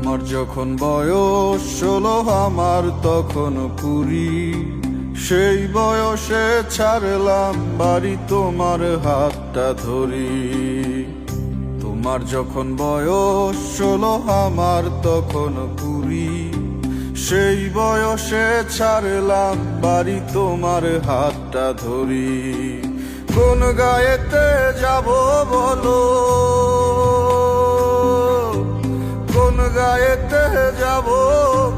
তোমার যখন বয়স 16, আমার তখন 20। সেই বয়সে ছাড়লাম বাড়ি, তোমার হাতটা ধরি। তোমার যখন বয়স 16, আমার তখন 20। সেই বয়সে ছাড়লাম বাড়ি, তোমার হাতটা ধরি। কোন গায়েতে যাব বলো, কোন গায়েতে যাব,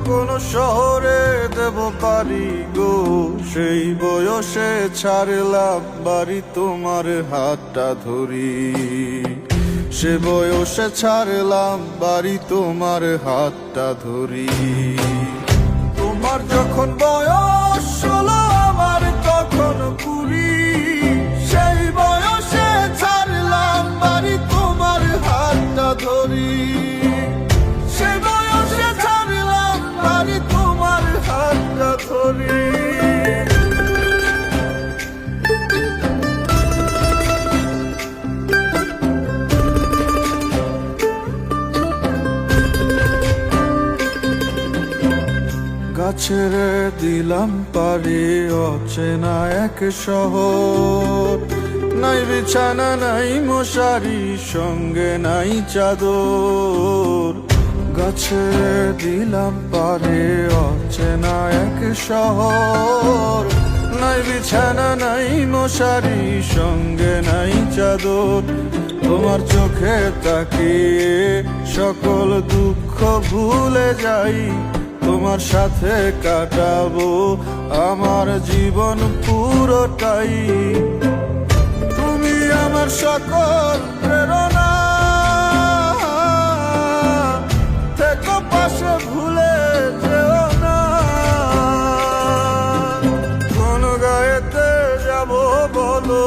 কোন শহরে দেব পারি গো। সেই বয়সে ছাড়লাম বাড়ি, তোমার হাতটা ধরি। সে বয়সে ছাড়লাম বাড়ি, তোমার হাতটা ধরি। তোমার যখন বয়স 16, আমার তখন 20। সেই বয়সে ছাড়লাম বাড়ি, তোমার হাতটা ধরি। সে বয়সে ছাড়লাম বাড়ি, তোমার হাতটা ধরি। গাছের দিলাম পারি অচেনা এক শহর। নাই বিছানা, নাই মশারি, সঙ্গে নাই চাদর। গাছের দিলাম পারি অচেনা এক শহর। নাই বিছানা, নাই মশারি, সঙ্গে নাই চাদর। তোমার চোখে তাকিয়ে সকল দুঃখ ভুলে যাই। তোমার সাথে কাটাবো আমার জীবন পুরোটাই। তুমি আমার সকল প্রেরণা, থেকো পাশে, ভুলে যেও না। কোন গায়েতে যাব বলো,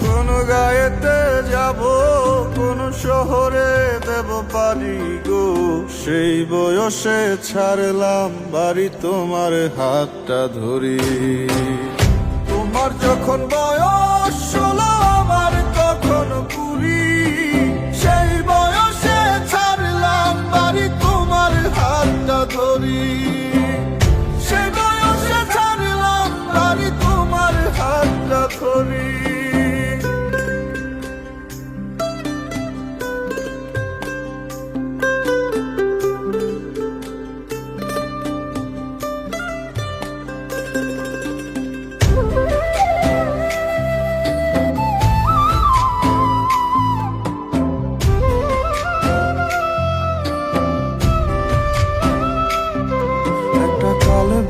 কোন গায়েতে যাব, কোন শহরে দেব পারি গো। সেই বয়সে ছাড়লাম বাড়ি, তোমার হাতটা ধরি। তোমার যখন বয়স 16, আমার তখন 20। সেই বয়সে ছাড়লাম বাড়ি, তোমার হাতটা ধরি। সেই বয়সে ছাড়লাম বাড়ি, তোমার হাতটা ধরি।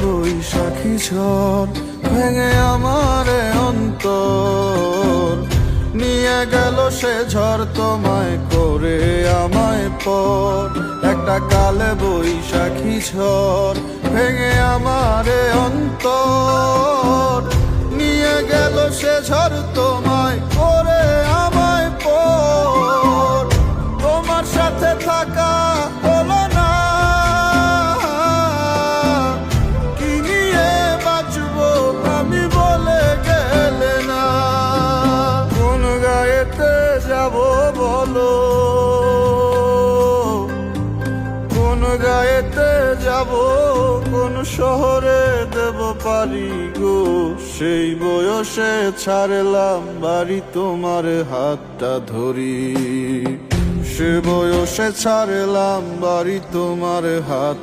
বৈশাখী ঝড় ভেঙে আমার অন্তর, নিয়ে গেল সে ঝড় তোমায় করে আমায় পর। একটা কালে বৈশাখী ঝড় ভেঙে আমার অন্তর, নিয়ে গেল সে ঝড় তোমায় করে আমায় পর। তোমার সাথে থাকা হলো না, বলো কোন গায়েতে যাব, কোন শহরে দেব পারি গো। সেই বয়সে ছাড়লাম বাড়ি, তোমার হাতটা ধরি। সে বয়সে ছাড়লাম বাড়ি, তোমার হাত